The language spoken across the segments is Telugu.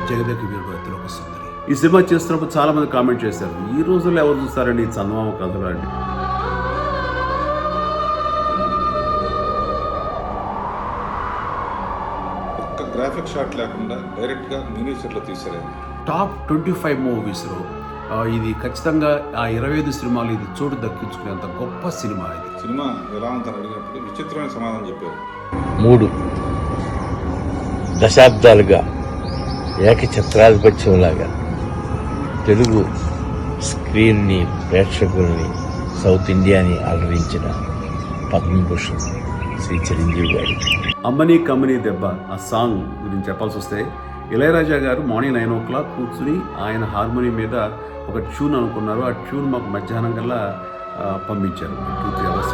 జగదేక వీరుడు అతిలోక సుందరి. ఈ సినిమా చేస్తున్నప్పుడు చాలా మంది కామెంట్ చేశారు, ఈ రోజుల్లో ఎవరు చూస్తారండి ఈ చందమామ కథలు అండి. ఒక్క గ్రాఫిక్ షాట్ లేకుండా డైరెక్ట్గా మినియేచర్లో తీసారు. టాప్ 25 మూవీస్లో ఇది ఖచ్చితంగా ఆ 25 సినిమాలు ఇది చోటు దక్కించుకునేంత గొప్ప సినిమా ఇది. సినిమా ఎలా ఉందని అడిగినప్పుడు విచిత్రమైన సమాధానం చెప్పారు. 3 దశాబ్దాలుగా ఏకఛత్రాధిపత్యంలాగా తెలుగు స్క్రీన్ని ప్రేక్షకుల్ని సౌత్ ఇండియాని అలరించిన పద్మభూషణ్ శ్రీ చిరంజీవి గారి అమ్మని కమ్మని దెబ్బ ఆ సాంగ్ గురించి చెప్పాల్సి వస్తే, ఇళయరాజా గారు మార్నింగ్ 9 o'clock కూర్చుని ఆయన హార్మోనియం మీద ఒక ట్యూన్ అనుకున్నారు. ఆ ట్యూన్ మాకు మధ్యాహ్నం కల్లా పంపించారు 2-3 hours.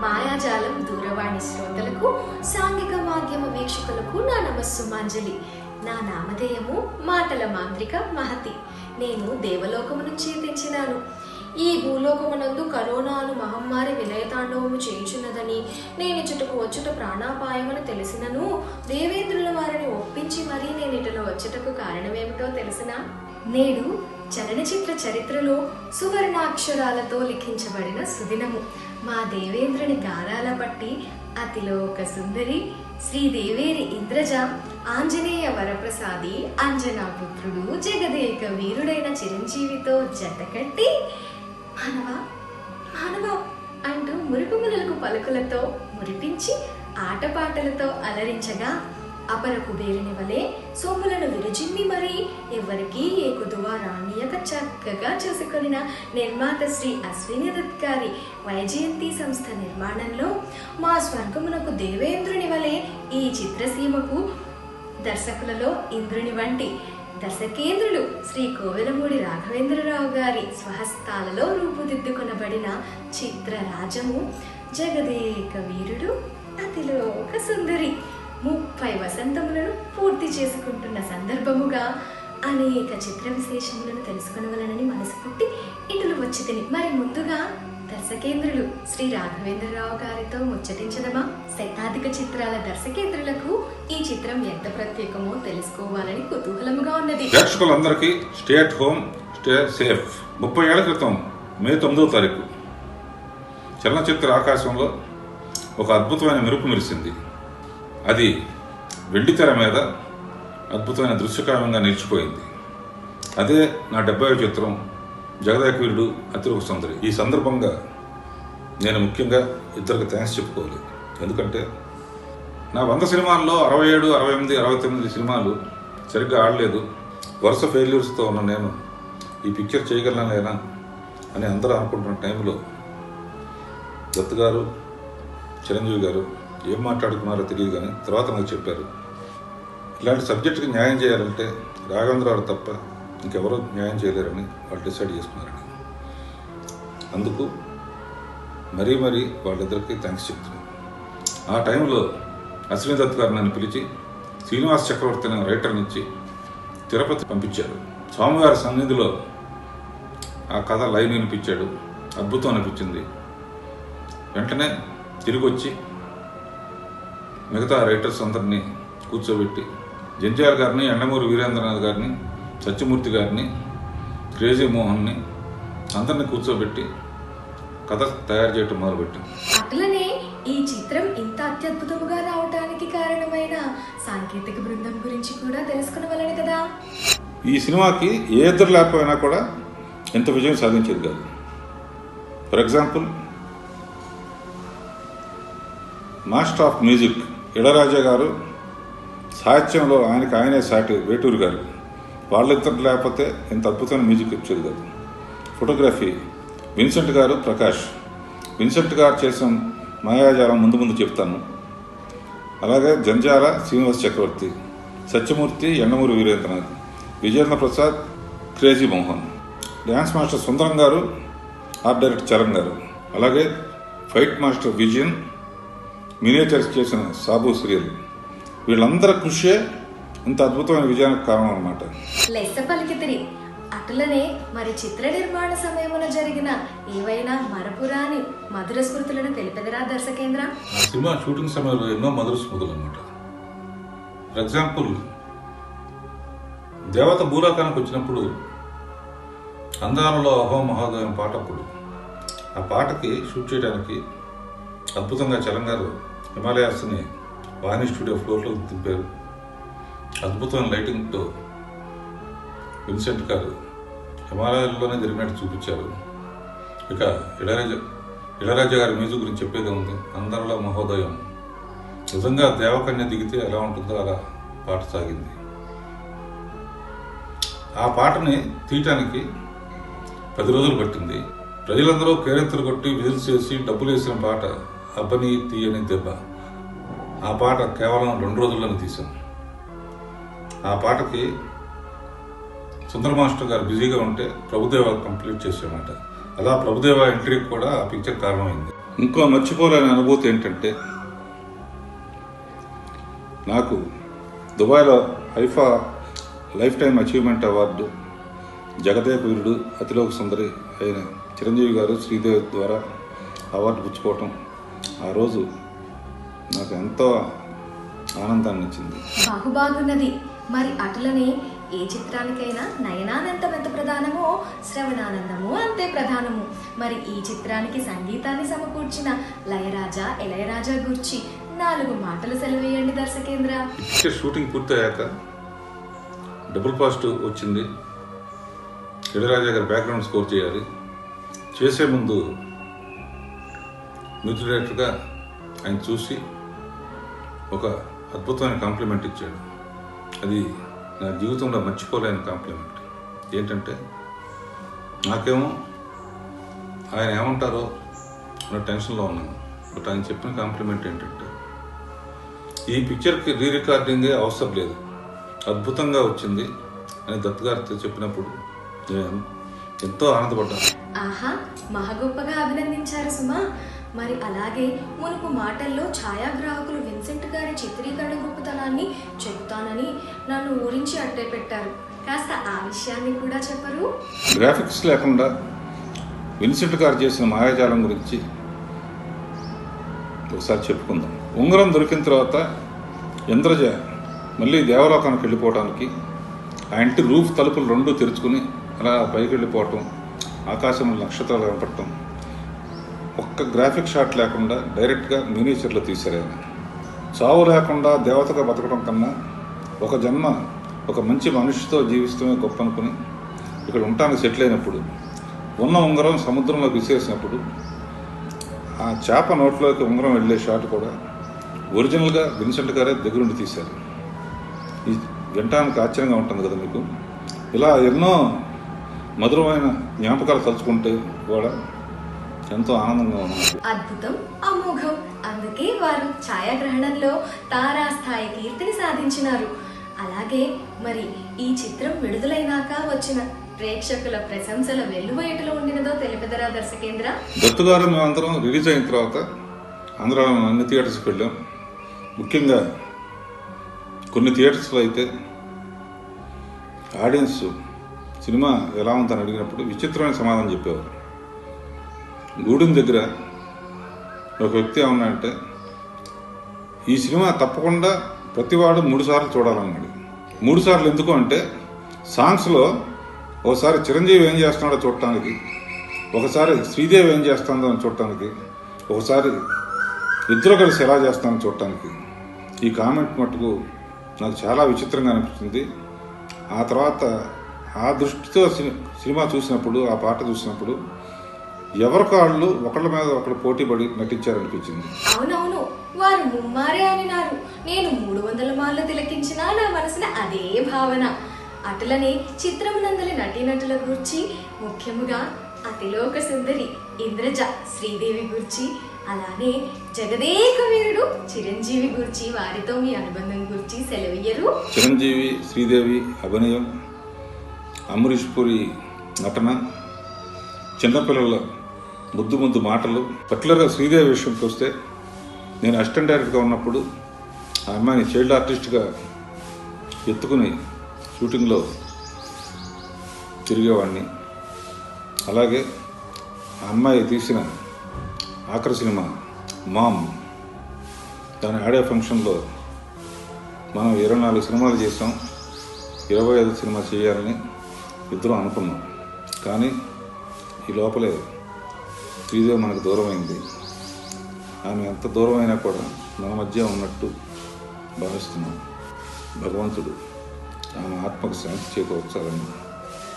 మాయాజాలం దూరవాణి శ్రోతలకు, సాంఘిక మాధ్యమ వీక్షకులకు నా నమస్సుమాంజలి. నా నామధేయము మాటల మాంత్రిక మహతి. నేను దేవలోకము నుంచి తెచ్చినాను. ఈ భూలోకమునందు కరోనాను మహమ్మారి విలయతాండవము చేయుచున్నదని, నేనిచుటకు వచ్చుట ప్రాణాపాయమని తెలిసినను దేవేంద్రుల వారిని ఒప్పించి మరీ నేనిటలో వచ్చుటకు కారణమేమిటో తెలిసినా, నేడు చలనచిత్ర చరిత్రలో సువర్ణాక్షరాలతో లిఖించబడిన సుదినము. మా దేవేంద్రుని గారాల బట్టి అతిలోక సుందరి శ్రీదేవేరి ఇంద్రజ, ఆంజనేయ వరప్రసాది, అంజనాపుత్రుడు, జగదేక వీరుడైన చిరంజీవితో జతకట్టి మానవా మానవా అంటూ మురుకుములకు పలుకులతో మురిపించి ఆటపాటలతో అలరించగా, అపర కుబేరుని వలె సొమ్ములను విరజిమ్మి మరీ ఎవరికీ ఏ కుదువా రాణియక చక్కగా చూసుకొనిన నిర్మాత శ్రీ అశ్విని దత్ గారి వైజయంతి సంస్థ నిర్మాణంలో మా స్వర్గమునకు దేవేంద్రుని వలె ఈ చిత్రసీమకు దర్శకులలో ఇంద్రుని వంటి దర్శకేంద్రులు శ్రీ కోవెలమూడి రాఘవేంద్రరావు గారి స్వహస్తాలలో రూపుదిద్దుకొనబడిన చిత్రరాజము జగదేక వీరుడు అతిలోక సుందరి 30 వసంతములను పూర్తి చేసుకుంటున్న సందర్భముగా అనేక చిత్ర విశేషములను తెలుసుకొనవలనని మనసు పుట్టి ఇటులు వచ్చి తిని మరి ముందుగా దర్శకేంద్రులు శ్రీ రాఘవేంద్రరావు గారితో ముచ్చటించదమా? శతాధిక చిత్రాల దర్శకేంద్రులకు ఈ చిత్రం ఎంత ప్రత్యేకమో తెలుసుకోవాలని కుతూహలముగా ఉన్నది. ప్రేక్షకులందరికీ stay at home, stay safe. 30 ఏళ్ల క్రితం మే 9వ తారీఖు చలనచిత్ర ఆకాశంలో ఒక అద్భుతమైన మెరుపు మెరిసింది. అది వెండితెర మీద అద్భుతమైన దృశ్యకావ్యంగా నిలిచిపోయింది. అదే నా 70వ చిత్రం జగదేక వీరుడు అతిలోక సుందరి. ఈ సందర్భంగా నేను ముఖ్యంగా ఇద్దరికి థ్యాంక్స్ చెప్పుకోవాలి. ఎందుకంటే నా 100 సినిమాల్లో 67, 68, 69 సినిమాలు సరిగ్గా ఆడలేదు. వరుస ఫెయిల్యూర్స్తో ఉన్న నేను ఈ పిక్చర్ చేయగలనా అని అందరూ అనుకుంటున్న టైంలో దత్ గారు, చిరంజీవి గారు ఏం మాట్లాడుకున్నారో తెలియదు, కానీ తర్వాత నాకు చెప్పారు, ఇలాంటి సబ్జెక్టుకి న్యాయం చేయాలంటే రాఘవేంద్రరావు తప్ప ఇంకెవరూ న్యాయం చేయలేరని వాళ్ళు డిసైడ్ చేసుకున్నారని. అందుకు మరీ వాళ్ళిద్దరికీ థ్యాంక్స్ చెప్తున్నాను. ఆ టైంలో అశ్విని దత్ గారు నన్ను పిలిచి శ్రీనివాస్ చక్రవర్తి అనే రైటర్ నుంచి తిరుపతి పంపించారు. స్వామివారి సన్నిధిలో ఆ కథ లైన్ వినిపించాడు. అద్భుతం అనిపించింది. వెంటనే తిరిగి వచ్చి మిగతా రైటర్స్ అందరినీ కూర్చోబెట్టి జంజాల్ గారిని, ఎండమూరి వీరేంద్రనాథ్ గారిని, సత్యమూర్తి గారిని, క్రేజీ మోహన్ని అందరినీ కూర్చోబెట్టి కథ తయారు చేయటం మొదలుపెట్టాం. అట్లనే ఈ చిత్రం ఇంత అత్యద్భుతముగా రావడానికి కారణమైన సాంకేతిక బృందం గురించి కూడా తెలుసుకునవలని కదా. ఈ సినిమాకి ఏ ఇద్దరు లేకపోయినా కూడా ఎంత విజయం సాధించేది కాదు. For example, master of music Ilaiyaraaja గారు, సాహిత్యంలో ఆయనే సాటి వేటూరు గారు, వాళ్ళిద్దరు లేకపోతే ఇంత అద్భుతమైన మ్యూజిక్ వచ్చేది కాదు. ఫోటోగ్రఫీ విన్సెంట్ గారు, ప్రకాష్. విన్సెంట్ గారు చేసిన మాయాజాలం ముందు చెప్తాను. అలాగే జంజాల Srinivas Chakravarthi, Satyamurthy, Yandamuri Veerendranath, Vijayendra Prasad, crazy Mohan. Dance master Sundaram గారు, ఆర్ట్ డైరెక్టర్ చరణ్ గారు. అలాగే ఫైట్ మాస్టర్ విజయన్, మినియేచర్స్ చేసిన సాబు సీరియల్. వీళ్ళందరి కృషి ఇంత అద్భుతమైన విజయానికి కారణం అన్నమాట. లెస్స పలికితిరి. అటులనే మరి చిత్ర నిర్మాణ సమయమున జరిగిన ఏవైనా మరపురాని మధుర స్మృతులను తెలిపెదరా దర్శకేంద్ర? సినిమా షూటింగ్ సమయంలో ఎన్నో మధుర స్మృతులు అన్నమాట. ఫర్ ఎగ్జాంపుల్, దేవత భూలోకానికి వచ్చినప్పుడు అందాలలో అహో మహోదయం పాట అప్పుడు ఆ పాటకి షూట్ చేయడానికి అద్భుతంగా చలం గారు హిమాలయాస్ని వాణి స్టూడియో ఫ్లోర్లో తిప్పారు. అద్భుతమైన లైటింగ్తో విన్సెంట్ గారు హిమాలయాల్లోనే జరిగినట్టు చూపించారు. ఇక ఇళయరాజా గారి మ్యూజిక్ గురించి చెప్పేది ఉంది. అందరిలో మహోదయం నిజంగా దేవకన్య దిగితే ఎలా ఉంటుందో అలా పాట సాగింది. ఆ పాటని తీయటానికి 10 రోజులు పట్టింది. ప్రజలందరూ కేరెత్తలు కొట్టి విజిల్స్ చేసి డబ్బులు వేసిన పాట అబ్బని తీయని దెబ్బ. ఆ పాట కేవలం 2 రోజుల్లోనే తీసాం. ఆ పాటకి సుందర మాస్టర్ గారు బిజీగా ఉంటే ప్రభుదేవ కంప్లీట్ చేసామాట. అలా ప్రభుదేవ ఎంట్రీకి కూడా ఆ పిక్చర్ కారణమైంది. ఇంకో మర్చిపోలేని అనుభూతి ఏంటంటే, నాకు దుబాయ్లో IIFA lifetime achievement award Jagadeka Veerudu Athiloka Sundari అయిన చిరంజీవి గారు శ్రీదేవి ద్వారా అవార్డు పుచ్చుకోవటం ఆ రోజు నాకు ఎంతో ఆనందాన్ని ఇచ్చింది. బాగున్నది. మరి అటులనే ఏ చిత్రానికైనా నయనానందం ఎంత ప్రధానమో శ్రవణానందము అంతే ప్రధానము. మరి ఈ చిత్రానికి సంగీతాన్ని సమకూర్చిన ఇళయరాజా గురించి 4 మాటలు సెలవేయండి దర్శకేంద్ర. షూటింగ్ పూర్తయ్యాక డబుల్ పాజిటివ్ వచ్చింది. ఇళయరాజా గారి బ్యాక్గ్రౌండ్ స్కోర్ చేయాలి. చేసే ముందు మ్యూజిక్ డైరెక్టర్గా ఆయన చూసి ఒక అద్భుతమైన కాంప్లిమెంట్ ఇచ్చాడు. అది నా జీవితంలో మర్చిపోలేని కాంప్లిమెంట్. ఏంటంటే, నాకేమో ఆయన ఏమంటారో అన్న టెన్షన్లో ఉన్నాను. బట్ ఆయన చెప్పిన కాంప్లిమెంట్ ఏంటంటే, ఈ పిక్చర్కి రీ రికార్డింగే అవసరం లేదు, అద్భుతంగా వచ్చింది అని దత్ గారితో చెప్పినప్పుడు నేను ఎంతో ఆనందపడ్డాను. ఆహా, మహా గొప్పగా అభినందించారు సుమా. మరి అలాగే మునుపు మాటల్లో ఛాయాగ్రాహకులు విన్సెంట్ గారి చిత్రీకరణ గొప్పతనాన్ని చెబుతానని నన్ను ఊరించి అట్టే పెట్టారు. కాస్త ఆ విషయాన్ని కూడా చెప్పరు? గ్రాఫిక్స్ లేకుండా విన్సెంట్ గారు చేసిన మాయాజాలం గురించి ఒకసారి చెప్పుకుందాం. ఉంగరం దొరికిన తర్వాత ఇంద్రజ మళ్ళీ దేవలోకానికి వెళ్ళిపోవడానికి ఆ ఇంటి రూఫ్ తలుపులు 2 తెరుచుకుని అలా పైకి వెళ్ళిపోవటం, ఆకాశంలో నక్షత్రాలు కనపడటం, ఒక్క గ్రాఫిక్ షాట్ లేకుండా డైరెక్ట్గా మినీచర్లో తీశారు ఆయన. చావు లేకుండా దేవతగా బతకడం కన్నా ఒక జన్మ ఒక మంచి మనిషితో జీవిస్తమే గొప్ప అనుకుని ఇక్కడ ఉండటానికి సెటిల్ అయినప్పుడు ఉన్న ఉంగరం సముద్రంలోకి విసిరేసినప్పుడు ఆ చేప నోట్లోకి ఉంగరం వెళ్ళే షాట్ కూడా ఒరిజినల్గా విన్సెంట్ గారే దగ్గరుండి తీశారు. ఈ వినటానికి ఆశ్చర్యంగా ఉంటుంది కదా మీకు. ఇలా ఎన్నో మధురమైన జ్ఞాపకాలు తలుచుకుంటే కూడా ఎంతో ఆనందంగా ఉంది. అద్భుతం, అమోఘం. అందుకే వారు ఛాయాగ్రహణంలో తారాస్థాయి కీర్తిని సాధించినారు. అలాగే మరి ఈ చిత్రం విడుదలైనాక వచ్చిన ప్రేక్షకుల ప్రశంసల వెల్లువయటలో ఉండినదో తెలిపెదరా దర్శకేంద్ర? దత్తు గారు మేమందరం రిలీజ్ అయిన తర్వాత ఆంధ్రాలో అన్ని థియేటర్స్కి వెళ్ళాం. ముఖ్యంగా కొన్ని థియేటర్స్లో అయితే ఆడియన్స్ సినిమా ఎలా ఉందని అడిగినప్పుడు విచిత్రమైన సమాధానం చెప్పేవారు. గూడెం దగ్గర ఒక వ్యక్తి ఏమన్నాడంటే, ఈ సినిమా తప్పకుండా ప్రతివాడు 3 సార్లు చూడాలన్నాడు. 3 సార్లు ఎందుకు అంటే, సాంగ్స్లో ఒకసారి చిరంజీవి ఏం చేస్తున్నాడో చూడటానికి, ఒకసారి శ్రీదేవి ఏం చేస్తుందో అని చూడటానికి, ఒకసారి ఇద్దరు కలిసి ఎలా చేస్తానో చూడటానికి. ఈ కామెంట్ మటుకు నాకు చాలా విచిత్రంగా అనిపించింది. ఆ తర్వాత ఆ దృష్టితో సినిమా చూసినప్పుడు, ఆ పాట చూసినప్పుడు ఎవరికాళ్ళు ఒకళ్ళ మీద ఒకళ్ళు పోటీ పడి నటించారనిపించింది. అవునవును, వారు ముమ్మారే అనినారు. నేను 300 మార్లు తిలకించినా నా మనసున అదే భావన. అటులనే చిత్రమునందలి నటీనటుల గూర్చి, ముఖ్యముగా అతిలోక సుందరి ఇంద్రజ శ్రీదేవి గూర్చి, అలానే జగదేక వీరుడు చిరంజీవి గూర్చి, వారితో మీ అనుబంధం గూర్చి సెలవియ్యరు? చిరంజీవి శ్రీదేవి అభినయం, అమరీష్ పూరి నటన, చిన్నపిల్లల ముద్దు ముద్దు మాటలు. పర్టికులర్గా శ్రీదేవి విషయంకి వస్తే, నేను అసిస్టెంట్ డైరెక్టర్గా ఉన్నప్పుడు ఆ అమ్మాయిని చైల్డ్ ఆర్టిస్ట్గా ఎత్తుకుని షూటింగ్లో తిరిగేవాడిని. అలాగే ఆ అమ్మాయి తీసిన ఆఖరి సినిమా మామ్, దాని ఆడియో ఫంక్షన్లో మనం 24 సినిమాలు చేసాం, 25 సినిమా చేయాలని ఇద్దరం అనుకున్నాం. కానీ ఈ లోపలే శ్రీదేవి మనకు దూరమైంది. ఆమె ఎంత దూరమైనా కూడా మన మధ్య ఉన్నట్టు భావిస్తున్నాం. భగవంతుడు ఆమె ఆత్మకు శాంతి చేకూర్చాలని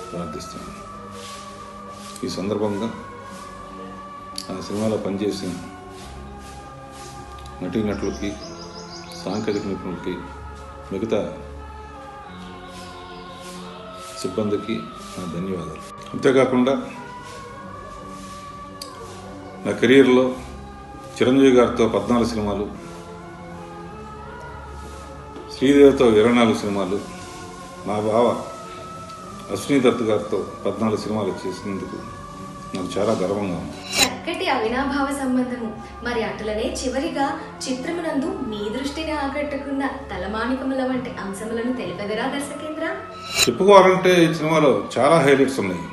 ప్రార్థిస్తున్నాను. ఈ సందర్భంగా ఆ సినిమాలో పనిచేసిన నటీనటులకి, సాంకేతిక నిపుణులకి, మిగతా సిబ్బందికి నా ధన్యవాదాలు. అంతేకాకుండా నా కెరీర్లో చిరంజీవి గారితో 14 సినిమాలు, శ్రీదేవితో 24 సినిమాలు, మా బావ అశ్విని దత్ గారితో 14 సినిమాలు చేసినందుకు నాకు చాలా గర్వంగా ఉంది. చక్కటి అవినాభావ సంబంధము. మరి అటులనే చివరిగా చిత్రమునందు మీ దృష్టిని ఆకట్టుకున్న తలమానికముల వంటి అంశములను తెలిపెదరా దర్శకేంద్ర? చెప్పుకోవాలంటే ఈ సినిమాలో చాలా హైలైట్స్ ఉన్నాయి.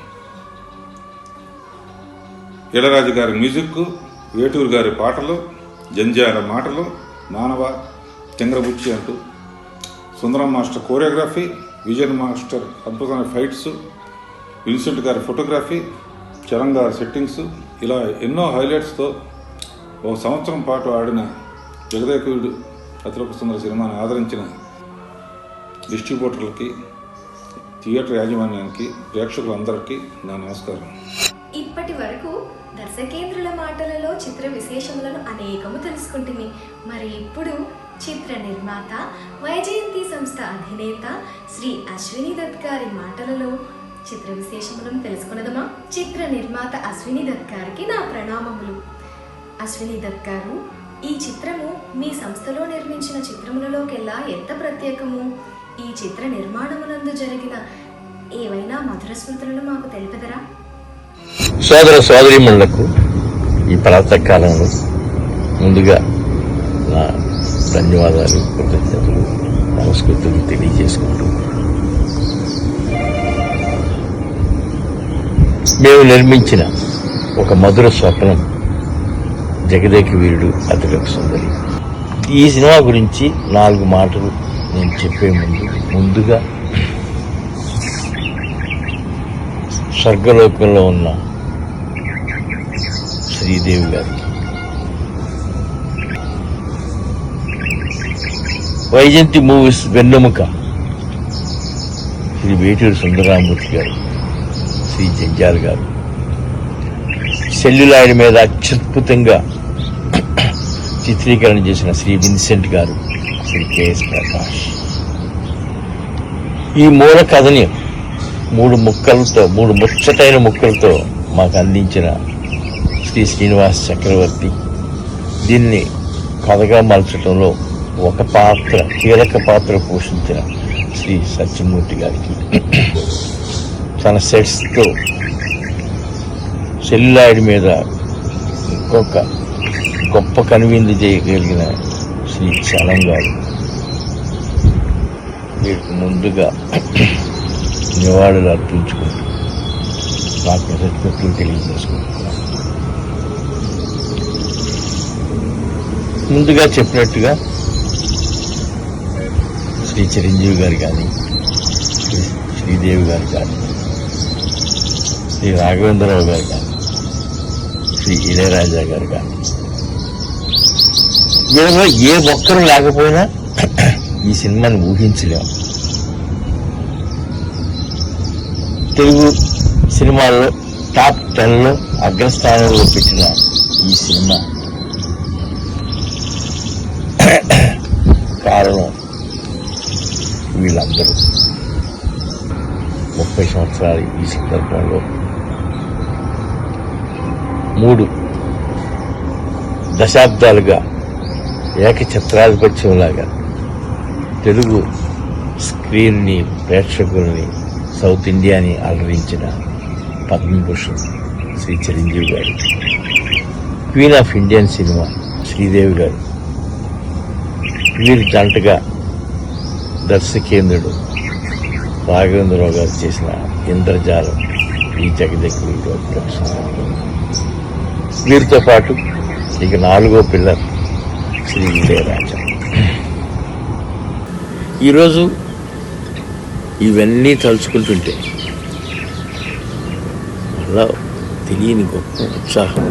ఇళరాజు గారి మ్యూజిక్, వేటూరు గారి పాటలు, జంజాల మాటలు, మానవ తెంగరబుచ్చి అంటూ సుందరం మాస్టర్ కోరియోగ్రఫీ, విజయన్ మాస్టర్ అద్భుతమైన ఫైట్స్, విన్సెంట్ గారి ఫోటోగ్రఫీ, చరణ్ గారి సెట్టింగ్స్, ఇలా ఎన్నో హైలైట్స్తో 1 సంవత్సరం పాటు ఆడిన జగదేకుడు అతిలోక సుందర సినిమాను ఆదరించిన డిస్ట్రిబ్యూటర్లకి, థియేటర్ యాజమాన్యానికి, ప్రేక్షకులందరికీ నా నమస్కారం. ఇప్పటి వరకు దర్శకేంద్రుల మాటలలో చిత్ర విశేషములను అనేకము తెలుసుకుంటుంది. మరి ఇప్పుడు చిత్ర నిర్మాత, వైజయంతి సంస్థ అధినేత శ్రీ అశ్విని దత్ గారి మాటలలో చిత్ర విశేషములను తెలుసుకున్నదమా? చిత్ర నిర్మాత అశ్విని దత్ గారికి నా ప్రణామములు. అశ్విని దత్ గారు, ఈ చిత్రము మీ సంస్థలో నిర్మించిన చిత్రములలోకెల్లా ఎంత ప్రత్యేకము? ఈ చిత్ర నిర్మాణమునందు జరిగిన ఏవైనా మధుర స్మృతులను మాకు తెలిపెదరా? సోదర సోదరీమణులకు ఈ ప్రాతకాలంలో ముందుగా నా ధన్యవాదాలు, కృతజ్ఞతలు, నమస్కృతులు తెలియజేసుకుంటూ, మేము నిర్మించిన ఒక మధుర స్వప్నం జగదేక వీరుడు అతిలోక సుందరి. ఈ సినిమా గురించి 4 మాటలు నేను చెప్పే ముందుగా స్వర్గలోకంలో ఉన్న శ్రీదేవి గారికి, వైజయంతి మూవీస్ వెన్నెముక శ్రీ వేటూరు సుందరరామూర్తి గారు, శ్రీ జంజాల్ గారు, సెల్యులాయిడ్ మీద అత్యద్భుతంగా చిత్రీకరణ చేసిన శ్రీ విన్సెంట్ గారు, శ్రీ కెఎస్ ప్రకాష్. ఈ మూల కథని 3 ముచ్చటైన ముక్కలతో మాకు అందించిన శ్రీ శ్రీనివాస్ చక్రవర్తి, దీన్ని కథగా మలచడంలో కీలక పాత్ర పోషించిన శ్రీ సత్యమూర్తి గారికి, తన సెట్స్తో సెల్యులాయిడ్ మీద ఇంకొక గొప్ప కనువిందు చేయగలిగిన శ్రీ చలం గారు, వీరికి ముందుగా నివాళులు అర్పించుకుంటూ నాకు కృతజ్ఞతలు తెలియజేసుకుంటున్నాను. ముందుగా చెప్పినట్టుగా శ్రీ చిరంజీవి గారు కానీ, శ్రీదేవి గారు కానీ, శ్రీ రాఘవేంద్రరావు గారు కానీ, శ్రీ ఇళయరాజా గారు కానీ, వీళ్ళలో ఏ ఒక్కరు లేకపోయినా ఈ సినిమాని ఊహించలేము. తెలుగు సినిమాల్లో టాప్ 10లో అగ్రస్థానంలో పెట్టిన ఈ సినిమా కారణం వీళ్ళందరూ. 30 సంవత్సరాలు ఈ సందర్భంలో 3 దశాబ్దాలుగా ఏకఛత్రాధిపత్యంలాగా తెలుగు స్క్రీన్ని, ప్రేక్షకుల్ని, సౌత్ ఇండియాని అలరించిన పద్మభూషణ్ శ్రీ చిరంజీవి గారు, queen of Indian cinema Sridevi గారు, వీరి జంటగా దర్శకేంద్రుడు రాఘవేంద్రరావు గారు చేసిన ఇంద్రజాలం ఈ జగదేకుడు. వీరితో పాటు ఇక 4వ పిల్లర్ శ్రీ ఇళయరాజా. ఈరోజు ఇవన్నీ తలుచుకుంటుంటే మళ్ళా తెలియని గొప్ప ఉత్సాహం,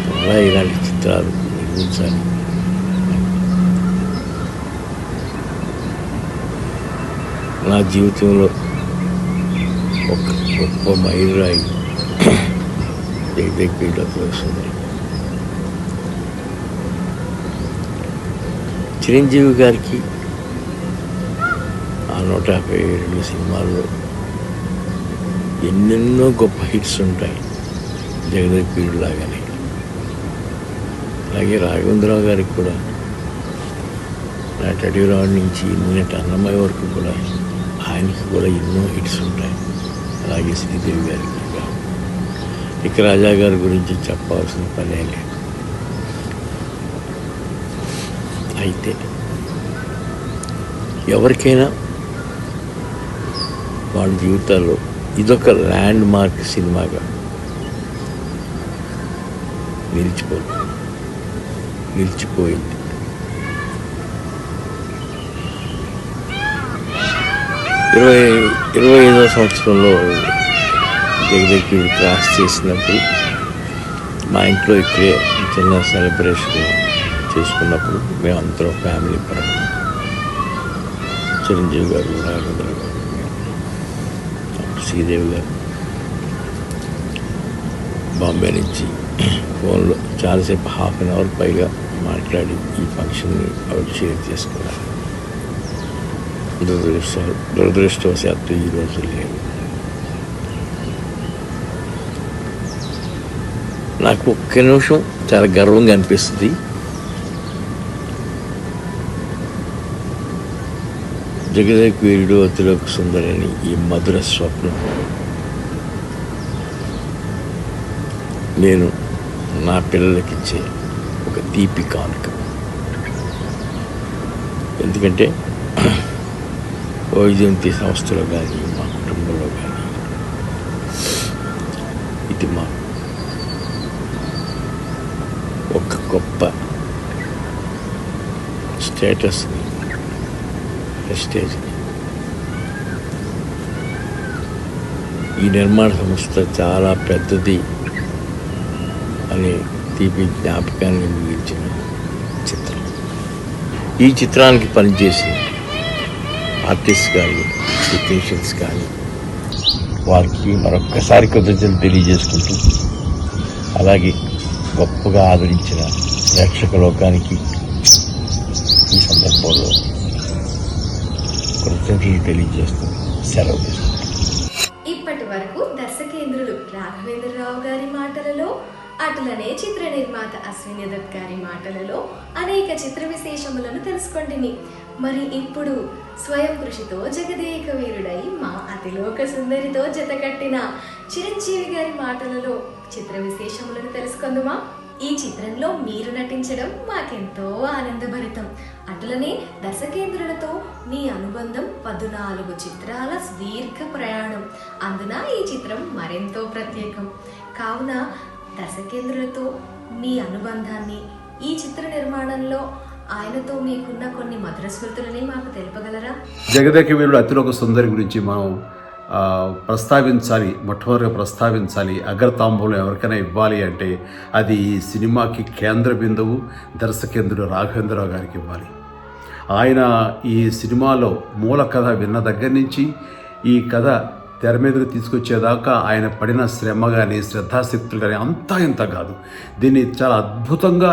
మళ్ళా ఇలాంటి చిత్రాలు నిర్మించాలి. నా జీవితంలో ఒక గొప్ప మైలురాయి జగదేకవీరుడు వస్తుంది. చిరంజీవి గారికి ఆ 157 సినిమాల్లో ఎన్నెన్నో గొప్ప హిట్స్ ఉంటాయి జగదేకవీరుడు లాగానే. అలాగే రాఘవేంద్రరావు గారికి కూడా నటడిరావు నుంచి నిన్నటి అన్నమయ్య వరకు కూడా ఆయనకి కూడా ఎన్నో హిట్స్ ఉంటాయి. అలాగే శ్రీదేవి గారికి కూడా. ఇక రాజా గారి గురించి చెప్పాల్సిన పనే లేదు. అయితే ఎవరికైనా వాళ్ళ జీవితాల్లో ఇదొక ల్యాండ్ మార్క్ సినిమాగా నిలిచిపోయింది. 25వ సంవత్సరంలో జగదేకవీరుడు క్రాస్ చేసినప్పుడు మా ఇంట్లో ఇక్కడే చిన్న సెలబ్రేషన్ చేసుకున్నప్పుడు మేమందరం ఫ్యామిలీ పరంగా చిరంజీవి గారు, రాఘవేంద్ర గారు, శ్రీదేవి గారు బాంబే నుంచి ఫోన్లో చాలాసేపు హాఫ్ అన్ అవర్ పైగా మాట్లాడి ఈ ఫంక్షన్ని ఆవిడ షేర్ చేసుకున్నారు. దురదృష్టవశాత్తు ఈరోజు లేవు. నాకు ఒక్క నిమిషం చాలా గర్వంగా అనిపిస్తుంది. జగదేకవీరుడు అతిలోక సుందరి అని ఈ మధుర స్వప్నం నేను నా పిల్లలకిచ్చే ఒక తీపి కానుక. ఎందుకంటే వైజయంతి సంస్థలో కానీ మా కుటుంబంలో కానీ ఇది మా ఒక గొప్ప స్టేటస్ని, ప్రెస్టేజ్ని. ఈ నిర్మాణ సంస్థ చాలా పెద్దది అనే తీపి జ్ఞాపకాన్ని మిగిల్చిన చిత్రం. ఈ చిత్రానికి పనిచేసిన ఆర్టిస్ట్ కానీ, టెక్నీషియన్స్ కానీ వారికి మరొక్కసారి కృతజ్ఞతలు తెలియజేసుకుంటూ, అలాగే గొప్పగా ఆదరించిన ప్రేక్షక లోకానికి ఈ సందర్భంలో కృతజ్ఞతలు తెలియజేస్తూ సెలవు తీసుకుంటాం. ఇప్పటి వరకు దర్శకేంద్రులు రాఘవేంద్రరావు గారి మాటలలో, అటులనే చిత్ర నిర్మాత అశ్విని దత్ గారి మాటలలో అనేక చిత్ర విశేషములను తెలుసుకొంటిని. మరి ఇప్పుడు స్వయం కృషితో జగదేకవీరుడై మా అతిలోక సుందరితో జతకట్టిన చిరంజీవి గారి మాటలలో చిత్ర విశేషములను తెలుసుకుందామా? ఈ చిత్రంలో మీరు నటించడం మాకెంతో ఆనందభరితం. అటులనే దర్శకేంద్రులతో మీ అనుబంధం 14 చిత్రాల సుదీర్ఘ ప్రయాణం. అందున ఈ చిత్రం మరెంతో ప్రత్యేకం. కావున దర్శకేంద్రులతో మీ అనుబంధాన్ని, ఈ చిత్ర నిర్మాణంలో ఆయనతో మీకున్న కొన్ని మధుర స్మృతులని మాకు తెలుపగలరా? జగదేకవీరుడు అతిలోక సుందరి గురించి మనం ప్రస్తావించాలి, మొట్టమొదటిగా ప్రస్తావించాలి. అగ్రతాంబూలం ఎవరికైనా ఇవ్వాలి అంటే అది ఈ సినిమాకి కేంద్ర బిందువు దర్శకేంద్రుడు రాఘవేంద్రరావు గారికి ఇవ్వాలి. ఆయన ఈ సినిమాలో మూల కథ విన్న దగ్గర నుంచి ఈ కథ తెర మీదకు తీసుకొచ్చేదాకా ఆయన పడిన శ్రమ కానీ, శ్రద్ధాశక్తులు కానీ అంతా ఇంత కాదు. దీన్ని చాలా అద్భుతంగా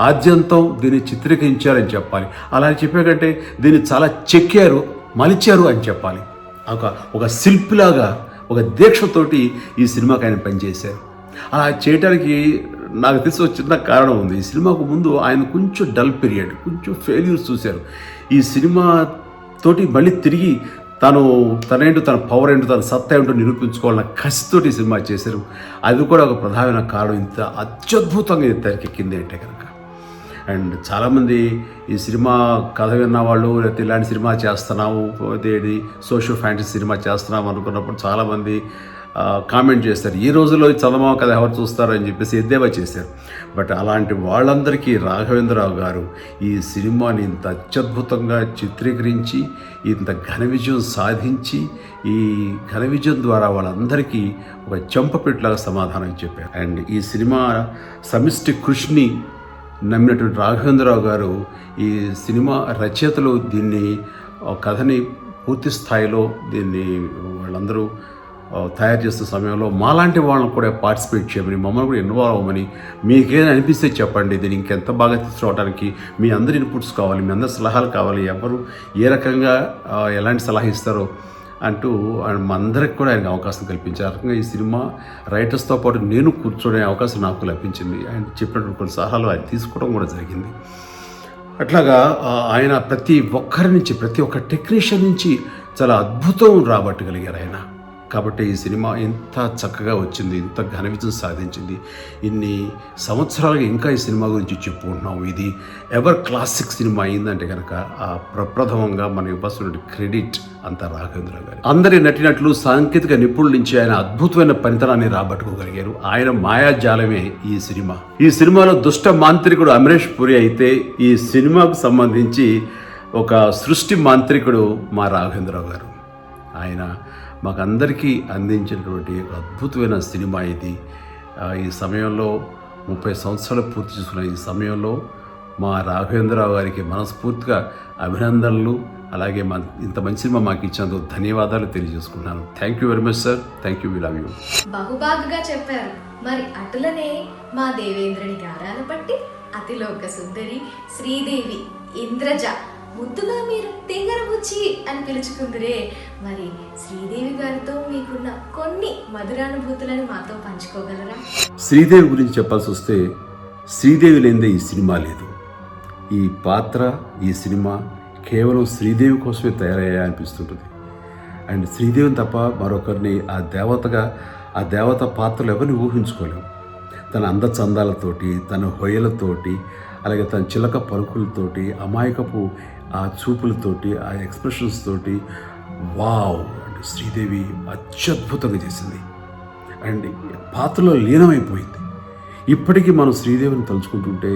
ఆద్యంతం దీన్ని చిత్రీకరించారని చెప్పాలి. అలా చెప్పే కంటే దీన్ని చాలా చెక్కారు, మలిచారు అని చెప్పాలి. ఒక శిల్పిలాగా, ఒక దీక్షతోటి ఈ సినిమాకి ఆయన పనిచేశారు. అలా చేయడానికి నాకు తెలిసి ఒక చిన్న కారణం ఉంది. ఈ సినిమాకు ముందు ఆయన కొంచెం డల్ పీరియడ్, కొంచెం ఫెయిల్యూర్స్ చూశారు. ఈ సినిమా తోటి మళ్ళీ తిరిగి తనేంటో, తన పవర్ ఏంటో, తన సత్తా ఏంటో నిరూపించుకోవాలన్న కసితోటి ఈ సినిమా చేశారు. అది కూడా ఒక ప్రధానమైన కారణం. ఇంత అత్యద్భుతంగా ఇది తెరకెక్కింది అంటే కనుక. అండ్ చాలామంది ఈ సినిమా కథ విన్నవాళ్ళు, లేకపోతే ఇలాంటి సినిమా చేస్తున్నాము, అదేది సోషల్ ఫ్యాంటసీ సినిమా చేస్తున్నాము అనుకున్నప్పుడు చాలామంది కామెంట్ చేస్తారు. ఈ రోజుల్లో చందమామ కథ ఎవరు చూస్తారు అని చెప్పేసి ఎద్దేవా చేశారు. బట్ అలాంటి వాళ్ళందరికీ రాఘవేంద్రరావు గారు ఈ సినిమాని ఇంత అత్యద్భుతంగా చిత్రీకరించి ఇంత ఘన విజయం సాధించి ఈ ఘన విజయం ద్వారా వాళ్ళందరికీ ఒక చెంపపెట్టులాగా సమాధానం చెప్పారు. అండ్ ఈ సినిమా సమిష్టి కృషిని నమ్మినటువంటి రాఘవేంద్రరావు గారు ఈ సినిమా రచయితలు దీన్ని కథని పూర్తి స్థాయిలో దీన్ని వాళ్ళందరూ తయారు చేస్తున్న సమయంలో మాలాంటి వాళ్ళని కూడా పార్టిసిపేట్ చేయమని, మమ్మల్ని కూడా ఇన్వాల్వ్ అవ్వమని, మీకేదైనా అనిపిస్తే చెప్పండి, దీన్ని ఇంకెంత బాగా తీసుకురావడానికి మీ అందరి ఇన్పుట్స్ కావాలి, మీ అందరి సలహాలు కావాలి, ఎవరు ఏ రకంగా ఎలాంటి సలహా ఇస్తారో అంటూ మా అందరికి కూడా ఆయనకు అవకాశం కల్పించారు. ఆ రకంగా ఈ సినిమా రైటర్స్తో పాటు నేను కూర్చోనే అవకాశం నాకు లభించింది. ఆయన చెప్పినటువంటి కొన్ని సలహాలు ఆయన తీసుకోవడం కూడా జరిగింది. అట్లాగా ఆయన ప్రతి ఒక్కరి నుంచి, ప్రతి ఒక్క టెక్నీషియన్ నుంచి చాలా అద్భుతం రాబట్టగలిగారు ఆయన. కాబట్టి ఈ సినిమా ఎంత చక్కగా వచ్చింది, ఇంత ఘన విజయం సాధించింది. ఇన్ని సంవత్సరాలుగా ఇంకా ఈ సినిమా గురించి చెప్పుకుంటున్నాం. ఇది ఎవర్ క్లాసిక్ సినిమా అయిందంటే కనుక ఆ ప్రప్రథమంగా మన ఇవ్వాల్సిన క్రెడిట్ అంతా రాఘవేంద్ర గారు. అందరి నటినట్లు సాంకేతిక నిపుణుల నుంచి ఆయన అద్భుతమైన పనితనాన్ని రాబట్టుకోగలిగారు. ఆయన మాయాజాలమే ఈ సినిమా. ఈ సినిమాలో దుష్ట మాంత్రికుడు అమరేష్ పురి అయితే, ఈ సినిమాకు సంబంధించి ఒక సృష్టి మాంత్రికుడు మా రాఘవేంద్రరావు గారు. ఆయన మాకందరికీ అందించినటువంటి అద్భుతమైన సినిమా ఇది. ఈ సమయంలో 30 సంవత్సరాలు పూర్తి చేసుకున్న ఈ సమయంలో మా రాఘవేంద్రరావు గారికి మనస్ఫూర్తిగా అభినందనలు, అలాగే ఇంత మంచి సినిమా మాకు ఇచ్చినందుకు ధన్యవాదాలు తెలియజేసుకుంటున్నాను. Thank you very much sir. Thank you. We love you. బహుబాగుగా చెప్పారు. మరి అటులనే మా దేవేంద్రుని గారాల పట్టి అతిలోక సుందరి శ్రీదేవి ఇంద్రజ ముద్దుగా మీరు తింగరబుచ్చి అని పిలుచుకుందరే. మరి శ్రీదేవి గారితో మీకున్న కొన్ని మధురానుభూతులను మాతో పంచుకోగలరా? శ్రీదేవి గురించి చెప్పాల్సి వస్తే, శ్రీదేవి లేనిదే ఈ సినిమా లేదు. ఈ పాత్ర, ఈ సినిమా కేవలం శ్రీదేవి కోసమే తయారయ్యా అనిపిస్తుంటుంది. అండ్ శ్రీదేవిని తప్ప మరొకరిని ఆ దేవత పాత్రలు ఎవరిని ఊహించుకోలేము. తన అందచందాలతోటి, తన హొయలతోటి, అలాగే తన చిలక పలుకులతోటి, అమాయకపు ఆ చూపులతోటి, ఆ ఎక్స్ప్రెషన్స్ తోటి వావ్ అండ్ శ్రీదేవి అత్యద్భుతంగా చేసింది. అండ్ పాత్రలో లీనమైపోయింది. ఇప్పటికీ మనం శ్రీదేవిని తలుచుకుంటుంటే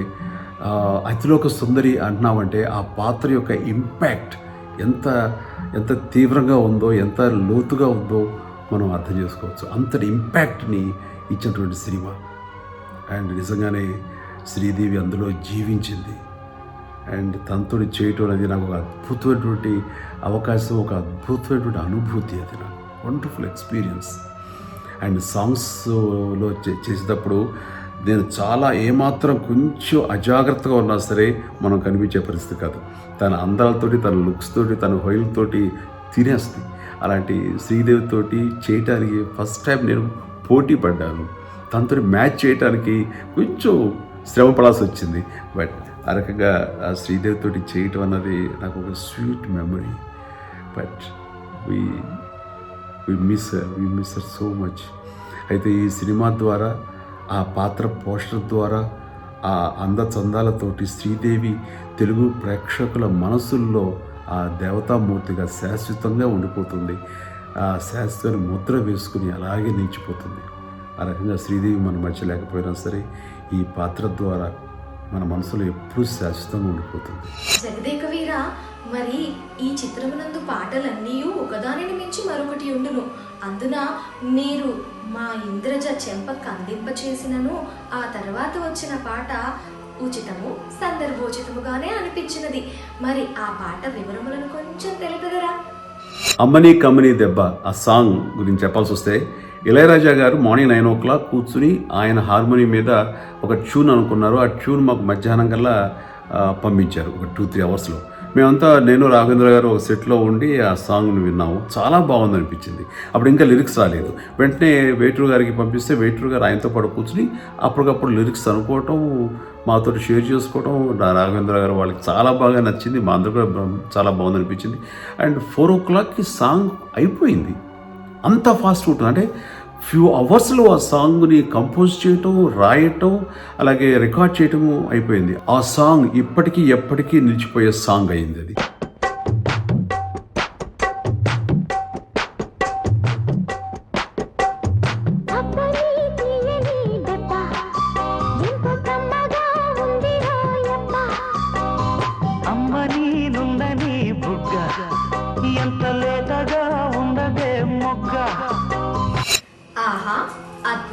అతిలోక సుందరి అంటున్నామంటే ఆ పాత్ర యొక్క ఇంపాక్ట్ ఎంత తీవ్రంగా ఉందో, ఎంత లోతుగా ఉందో మనం అర్థం చేసుకోవచ్చు. అంతటి ఇంపాక్ట్ని ఇచ్చినటువంటి సినిమా. అండ్ నిజంగానే శ్రీదేవి అందులో జీవించింది. అండ్ తనతో చేయటం అనేది నాకు ఒక అద్భుతమైనటువంటి అవకాశం, ఒక అద్భుతమైనటువంటి అనుభూతి. అది నాకు వండర్ఫుల్ ఎక్స్పీరియన్స్. అండ్ సాంగ్స్లో చేసేటప్పుడు నేను చాలా ఏమాత్రం కొంచెం అజాగ్రత్తగా ఉన్నా సరే మనం కనిపించే పరిస్థితి కాదు. తన అందాలతోటి, తన లుక్స్ తోటి, తన హొయలతోటి తినేస్తుంది. అలాంటి శ్రీదేవితోటి చేయటానికి ఫస్ట్ టైం నేను పోటీ పడ్డాను. తనతో మ్యాచ్ చేయడానికి కొంచెం శ్రమ పడాల్సి వచ్చింది. బట్ ఆ రకంగా ఆ శ్రీదేవితోటి చేయటం అన్నది నాకు ఒక sweet memory. But we miss her so much. అయితే ఈ సినిమా ద్వారా, ఆ పాత్ర పోస్టర్ ద్వారా, ఆ అందచందాలతోటి శ్రీదేవి తెలుగు ప్రేక్షకుల మనసుల్లో ఆ దేవతామూర్తిగా శాశ్వతంగా ఉండిపోతుంది. ఆ శాశ్వత ముద్ర వేసుకుని అలాగే నిలిచిపోతుంది. ఆ రకంగా శ్రీదేవి మన మధ్య లేకపోయినా సరే ఈ పాత్ర ద్వారా మన మనసులో ఎప్పుడూ శాశ్వతంగా ఉండిపోతుంది. జగదేక వీర, మరి ఈ చిత్రమునందు పాటలన్నీ ఒకదానిని మించి మరొకటి ఉండును. అందున మీరు మా ఇంద్రజ చెంప కందింప చేసినను ఆ తర్వాత వచ్చిన పాట ఉచితము, సందర్భోచితముగానే అనిపించినది. మరి ఆ పాట వివరములను కొంచెం తెలుపగలరా? అమ్మని కమ్మని దెబ్బ ఆ సాంగ్ గురించి చెప్పాల్సి వస్తే, ఇళయరాజా గారు మార్నింగ్ 9 o'clock కూర్చుని ఆయన హార్మోనియం మీద ఒక ట్యూన్ అనుకున్నారు. ఆ ట్యూన్ మాకు మధ్యాహ్నం కల్లా పంపించారు, ఒక 2-3 అవర్స్లో. మేమంతా, నేను రాఘవేంద్ర గారు ఒక సెట్లో ఉండి ఆ సాంగ్ని విన్నాము. చాలా బాగుంది అనిపించింది. అప్పుడు ఇంకా లిరిక్స్ రాలేదు. వెంటనే వెయిటర్ గారికి పంపిస్తే వెయిటర్ గారు ఆయనతో పాటు కూర్చుని అప్పటికప్పుడు లిరిక్స్ అనుకోవటం, మాతో షేర్ చేసుకోవడం, రాఘవేంద్ర గారు వాళ్ళకి చాలా బాగా నచ్చింది. మా అందరూ కూడా చాలా బాగుంది అనిపించింది. అండ్ 4 o'clockకి సాంగ్ అయిపోయింది. అంత ఫాస్ట్ ఉంటుంది. అంటే ఫ్యూ అవర్స్లో ఆ సాంగ్ని కంపోజ్ చేయటం, రాయటం, అలాగే రికార్డ్ చేయటం అయిపోయింది. ఆ సాంగ్ ఇప్పటికీ ఎప్పటికీ నిలిచిపోయే సాంగ్ అయింది అది.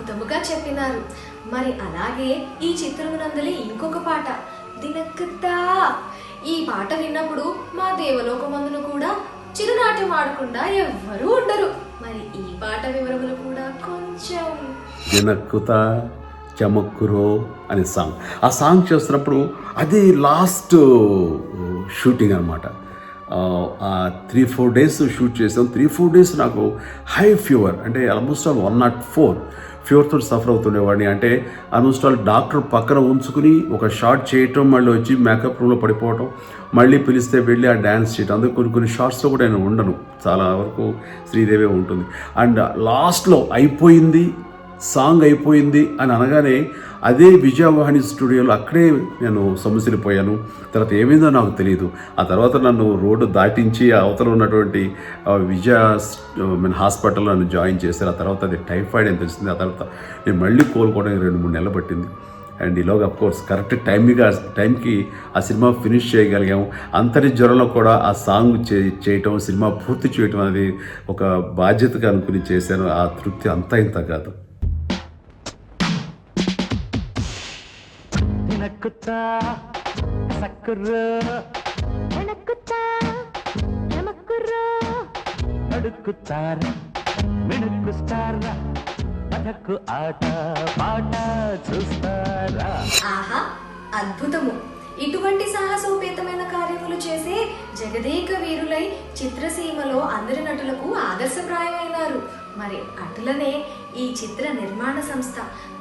అద్భుతముగా చెప్పినారు. మరి అలాగే ఈ చిత్రమునందలి ఇంకొక పాట దినక్కుతా. ఈ పాట విన్నప్పుడు మా దేవలోకమందును కూడా చిరునాట్యం ఆడకుండా ఎవ్వరూ ఉండరు. మరి ఈ పాట వివరములు కూడా కొంచెం. దినక్కుత చమక్కురో అనే సాంగ్. ఆ సాంగ్ చేస్తున్నప్పుడు అది లాస్ట్ షూటింగ్ అనమాట. 3-4 days షూట్ చేసాం. 3-4 days నాకు హై ఫీవర్, అంటే ఆల్మోస్ట్ 104 ఫీవర్తో సఫర్ అవుతుండేవాడిని. అంటే ఆల్మోస్ట్ డాక్టర్ పక్కన ఉంచుకుని ఒక షాట్ చేయటం, మళ్ళీ వచ్చి మేకప్ రూమ్లో పడిపోవటం, మళ్ళీ పిలిస్తే వెళ్ళి ఆ డ్యాన్స్ చేయటం. అందుకు కొన్ని షార్ట్స్లో కూడా నేను ఉండను, చాలా వరకు శ్రీదేవే ఉంటుంది. అండ్ లాస్ట్లో అయిపోయింది, సాంగ్ అయిపోయింది అని అనగానే అదే విజయవాహిని స్టూడియోలో అక్కడే నేను సమస్యపోయాను. తర్వాత ఏమైందో నాకు తెలియదు. ఆ తర్వాత నన్ను రోడ్డు దాటించి అవతల ఉన్నటువంటి హాస్పిటల్లో నన్ను జాయిన్ చేశారు. ఆ తర్వాత అది టైఫాయిడ్ అని తెలిసింది. ఆ తర్వాత నేను మళ్ళీ కోలుకోవడానికి 2-3 నెలలు పట్టింది. అండ్ ఈలోగా అఫ్కోర్స్ కరెక్ట్ టైంకి ఆ సినిమా ఫినిష్ చేయగలిగాము. అంతటి జ్వరంలో కూడా ఆ సాంగ్ చేయటం, సినిమా పూర్తి చేయటం అనేది ఒక బాధ్యతగా అనుకుని చేశాను. ఆ తృప్తి అంతా ఇంత కాదు. నక్కుతా సక్కుర్రు నక్కుతా నమక్కుర్రు అడుక్కుతార మిణుక్కు స్టారా పథకు ఆట పాట చూస్తారా. ఆహా, అద్భుతము! ఇటువంటి సాహసోపేతమైన కార్యములు చేసే జగదేక వీరులై చిత్రసీమలో అందరి నటులకు ఆదర్శప్రాయమైనారు. మరి అటులనే ఈ చిత్ర నిర్మాణ సంస్థ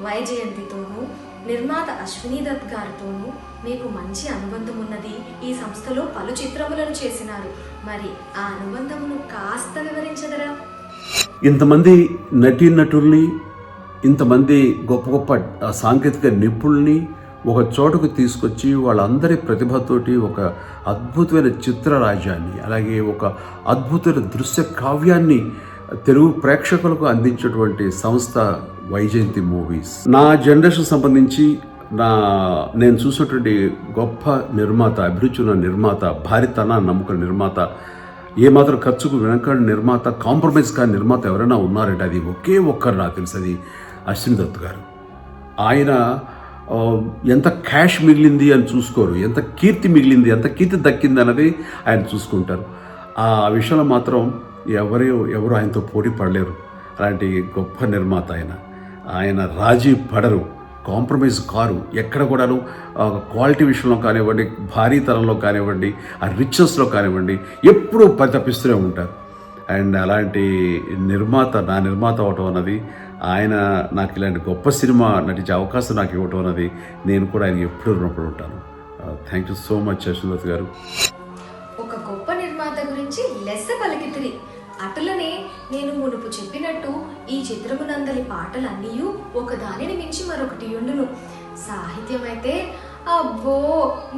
వైజయంతితోనూ నిర్మాత అశ్విని దత్ గారితోనూ మీకు మంచి అనుబంధం ఉన్నది. ఈ సంస్థలో పలు చిత్రములను చేసినారు. మరి ఆ అనుబంధమును కాస్త వివరించదరా? ఇంతమంది నటీనటుల్ని, ఇంతమంది గొప్ప గొప్ప సాంకేతిక నిపుణుల్ని ఒక చోటుకు తీసుకొచ్చి వాళ్ళందరి ప్రతిభతోటి ఒక అద్భుతమైన చిత్రరాజ్యాన్ని, అలాగే ఒక అద్భుతమైన దృశ్య కావ్యాన్ని తెలుగు ప్రేక్షకులకు అందించేటువంటి సంస్థ వైజయంతి మూవీస్. నా జనరేషన్ సంబంధించి నేను చూసినటువంటి గొప్ప నిర్మాత, అభిరుచి ఉన్న నిర్మాత, భారీతన నమ్మకం నిర్మాత, ఏమాత్రం ఖర్చుకు వెనకాడి నిర్మాత, కాంప్రమైజ్ కాని నిర్మాత ఎవరైనా ఉన్నారంటే అది ఒకే ఒక్కరు నాకు తెలుసు, అది అశ్విని దత్ గారు. ఆయన ఎంత క్యాష్ మిగిలింది అని చూసుకోరు, ఎంత కీర్తి మిగిలింది, ఎంత కీర్తి దక్కింది అన్నది ఆయన చూసుకుంటారు. ఆ విషయంలో మాత్రం ఎవరు ఆయనతో పోటీ పడలేరు. అలాంటి గొప్ప నిర్మాత ఆయన రాజీ పడరు, కాంప్రమైజ్ కారు. ఎక్కడ కూడాను క్వాలిటీ విషయంలో కానివ్వండి, భారీతనంలో కానివ్వండి, ఆ రిచెస్లో కానివ్వండి, ఎప్పుడూ పరితపిస్తూనే ఉంటారు. అండ్ అలాంటి నా నిర్మాత అవటం అన్నది, ఆయన నాకు ఇలాంటి గొప్ప సినిమా నటించే అవకాశం నాకు ఇవ్వటం అన్నది నేను కూడా ఆయన ఎప్పుడు రుణపడి ఉంటాను. Thank you so much Ashwini Dutt గారు. ఒక గొప్ప నిర్మాత గురించి లెస్స పలికితిరి. అటులనే నేను మునుపు చెప్పినట్టు ఈ చిత్రమునందలి పాటలన్నీ ఒకదానిని మించి మరొకటి ఉండును. సాహిత్యం అయితే అబ్బో,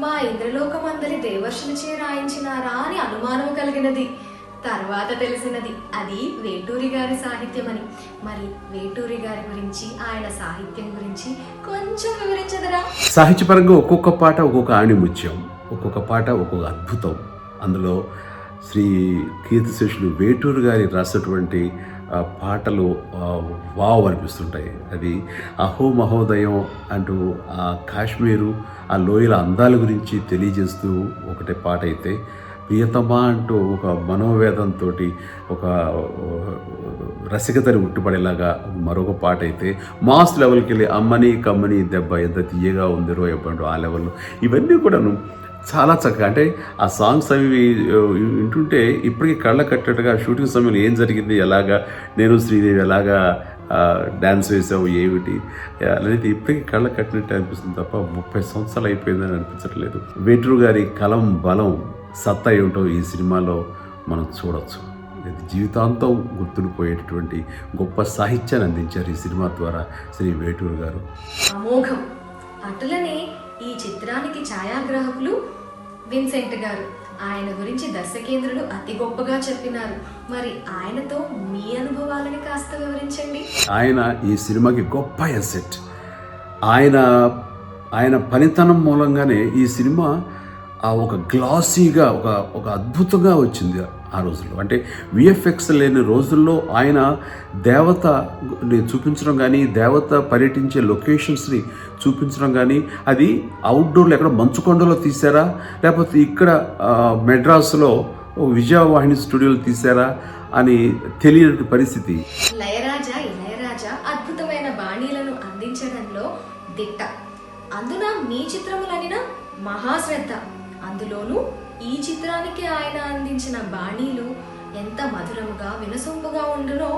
మా ఇంద్రలోకమందలి దేవర్షులచే రాయించినారా అని అనుమానం కలిగినది. తర్వాత తెలిసినది అది వేటూరి గారి సాహిత్యం అని. మరి వేటూరి గారి గురించి, ఆయన సాహిత్యం గురించి కొంచెం వివరించదరా? సాహిత్యపరంగా ఒక్కొక్క పాట ఒక్కొక్క ఆణిముత్యం, ఒక్కొక్క పాట ఒక్కొక్క అద్భుతం. అందులో శ్రీ కీర్తిశేషులు వేటూరు గారి రాసినటువంటి పాటలు వావ్ అనిపిస్తుంటాయి. అది అహో మహోదయం అంటూ ఆ కాశ్మీరు, ఆ లోయల అందాల గురించి తెలియజేస్తూ ఒకటే పాట అయితే, ప్రియతమా అంటూ ఒక మనోవేదంతో ఒక రసికతని ఉట్టుపడేలాగా మరొక పాట అయితే, మాస్ లెవెల్కి వెళ్ళి అమ్మని కమ్మని దెబ్బ ఎంత తీయగా ఉందిరో ఎప్పుడు ఆ లెవెల్లో. ఇవన్నీ కూడాను చాలా చక్కగా, అంటే ఆ సాంగ్స్ అవి వింటుంటే ఇప్పటికీ కళ్ళ కట్టేట్టుగా షూటింగ్ సమయంలో ఏం జరిగింది, ఎలాగా నేను శ్రీదేవి ఎలాగా డ్యాన్స్ వేసావు ఏమిటి అనేది ఇప్పటికీ కళ్ళ కట్టినట్టు అనిపిస్తుంది తప్ప 30 సంవత్సరాలు అయిపోయిందని అనిపించట్లేదు. వేటూరు గారి కలం, బలం, సత్తా ఏమిటో ఈ సినిమాలో మనం చూడవచ్చు. ఇది జీవితాంతం గుర్తుండిపోయేటటువంటి గొప్ప సాహిత్యాన్ని అందించారు ఈ సినిమా ద్వారా శ్రీ వేటూరు గారు. అమోఘం! అటులనే ఈ చిత్రానికి ఛాయాగ్రాహకులు విన్సెంట్ గారు. ఆయన గురించి దర్శకేంద్రులు అతి గొప్పగా చెప్పినారు. మరి ఆయనతో మీ అనుభవాలని కాస్త వివరించండి. ఆయన ఈ సినిమాకి గొప్ప ఎసెట్. ఆయన పనితనం మూలంగానే ఈ సినిమా ఒక గ్లాసీగా, ఒక అద్భుతంగా వచ్చింది. ఆ రోజుల్లో. అంటే విఎఫ్ఎక్స్ లేని రోజుల్లో ఆయన దేవతని చూపించడం కానీ, దేవత పర్యటించే లొకేషన్స్ని చూపించడం కానీ, అది అవుట్డోర్లో ఎక్కడ మంచుకొండలో తీశారా, లేకపోతే ఇక్కడ మెడ్రాస్లో విజయవాహిని స్టూడియోలో తీశారా అని తెలియని పరిస్థితి. ఇళయరాజా అద్భుతమైన బాణీలను అందించడంలో దిట్ట. అందున మీ చిత్రములనిన మహాశ్రద్ధ. అందులోనూ ఈ చిత్రానికి ఆయన అందించిన బాణీలు ఎంత మధురముగా వినసొంపుగా ఉండునో,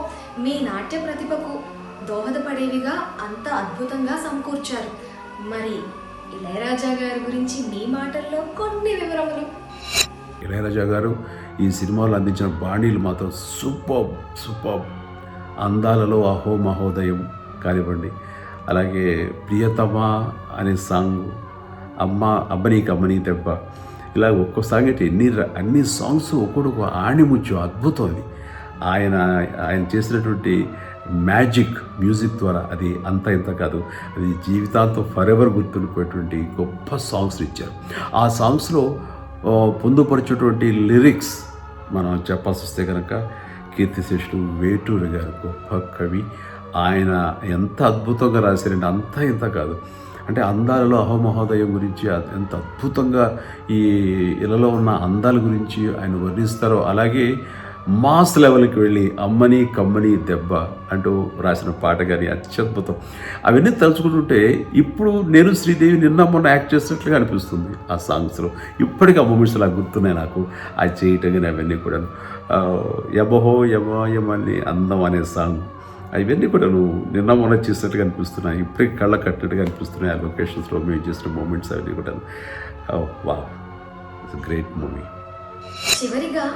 మీ నాట్య ప్రతిభకు దోహదపడేవిగా అంత అద్భుతంగా సమకూర్చారు. మరి ఇళయరాజా గారి గురించి మీ మాటల్లో కొన్ని వివరములు. ఇళయరాజా గారు ఈ సినిమాలో అందించిన బాణీలు మాత్రం సూపర్. అందాలలో అహో మహోదయం కానివ్వండి, అలాగే ప్రియతమా అనే సాంగ్, అమ్మనీ దెబ్బ, ఇలా ఒక్కో సాంగ్ అంటే అన్ని సాంగ్స్ ఒక్కొక్క ఆణిముత్యం, అద్భుతం. అది ఆయన చేసినటువంటి మ్యాజిక్ మ్యూజిక్ ద్వారా అది అంత ఇంత కాదు, అది జీవితాంతం ఫరెవర్ గుర్తుండిపోయేటువంటి గొప్ప సాంగ్స్ ఇచ్చారు. ఆ సాంగ్స్లో పొందుపరిచేటువంటి లిరిక్స్ మనం చెప్పాల్సి వస్తే కనుక, కీర్తిశేషుడు వేటూరి గారు గొప్ప కవి. ఆయన ఎంత అద్భుతంగా రాశారంటే అంత ఇంత కాదు. అంటే అందాలలో అహోమహోదయం గురించి ఎంత అద్భుతంగా ఈ ఇళ్ళలో ఉన్న అందాల గురించి ఆయన వర్ణిస్తారో, అలాగే మాస్ లెవెల్కి వెళ్ళి అమ్మని కమ్మని దెబ్బ అంటూ రాసిన పాట కానీ అత్యద్భుతం. అవన్నీ తలుచుకుంటుంటే ఇప్పుడు నేను శ్రీదేవి నిన్న మొన్న యాక్ట్ చేసినట్లుగా అనిపిస్తుంది ఆ సాంగ్స్లో. ఇప్పటికీ ఆ మూమెంట్స్ అలా గుర్తున్నాయి నాకు, అది చేయటం కానీ అవన్నీ కూడా. యమహో యమాయమని అందం అనే సాంగ్, అవన్నీ కూడా నిన్న మొన్న చేసినట్టుగా అనిపిస్తున్నాయి, ఇప్పటికి కళ్ళ కట్టినట్టుగా అనిపిస్తున్నాయి. ఆ లొకేషన్స్లో మేము చేసిన మూమెంట్స్ అవన్నీ కూడా. Wow, it's great movie. చివరిగా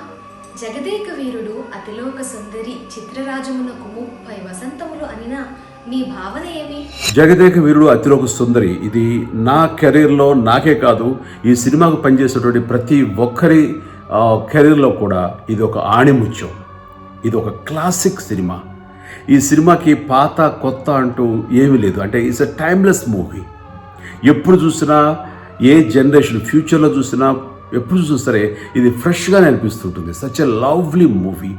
జగదేక వీరుడు అతిలోక సుందరి చిత్రరాజమునకు 30 వసంతములు అనిన మీ భావన ఏమి? జగదేక వీరుడు అతిలోక సుందరి, ఇది నా కెరీర్లో నాకే కాదు, ఈ సినిమాకు పనిచేసేటువంటి ప్రతి ఒక్కరి కెరీర్లో కూడా ఇది ఒక ఆణిముత్యం. ఇది ఒక క్లాసిక్ సినిమా. ఈ సినిమాకి పాత కొత్త అంటూ ఏమీ లేదు. అంటే ఇట్స్ ఎ టైమ్లెస్ మూవీ. ఎప్పుడు చూసినా, ఏ జనరేషన్ ఫ్యూచర్లో చూసినా, ఎప్పుడు చూస్తారే ఇది ఫ్రెష్గానే అనిపిస్తుంటుంది. Such a lovely movie.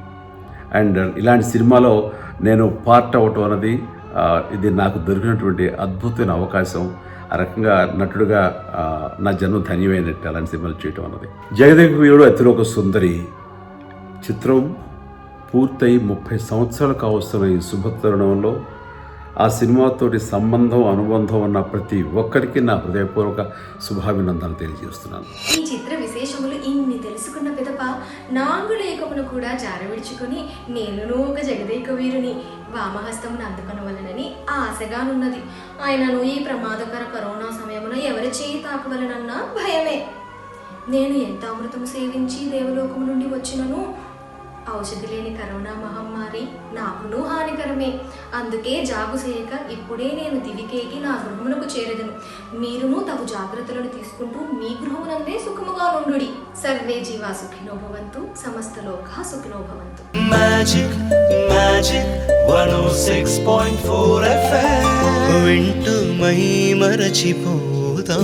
And ఇలాంటి సినిమాలో నేను పార్ట్ అవ్వటం అన్నది ఇది నాకు దొరికినటువంటి అద్భుతమైన అవకాశం. ఆ రకంగా నటుడుగా నా జన్మ ధన్యమైనట్టు అలాంటి సినిమాలు చేయటం అన్నది. జగదేక వీరుడు అతిలోక సుందరి చిత్రం పూర్తయి 30 సంవత్సరాలు కావస్తున్న ఈ శుభతరుణంలో ఆ సినిమాతోటి సంబంధం అనుబంధం ఉన్న ప్రతి ఒక్కరికి నా హృదయపూర్వక శుభాభినందనలు తెలియజేస్తున్నాను. ఈ చిత్ర విశేషములు ఇన్ని తెలుసుకున్న పిదప నాంగులేకమును కూడా జారవిడుచుకుని నేనును ఒక జగదేక వీరుని వామహస్తమును అందుకొనవలనని ఆశగానున్నది. ఆయనను ఈ ప్రమాదకర కరోనా సమయమున ఎవరి చేయి తాకవలనన్నా భయమే. నేను ఎంత అమృతము సేవించి దేవలోకము నుండి వచ్చినను ఔషధి లేని కరోనా మహమ్మారి నాకును హానికరమే. అందుకే జాగు చేయక ఇప్పుడే నేను దివికేకి నా గృహమునకు చేరదను. మీరును తగు జాగ్రత్తలను తీసుకుంటూ మీ గృహమునందే సుఖముగా నుండుడి. సర్వే జీవా సుఖినో భవంతు, సమస్త లోకా సుఖినో భవంతు. మ్యాజిక్ 106.4 FM వింటూ మై మరచిపోతా.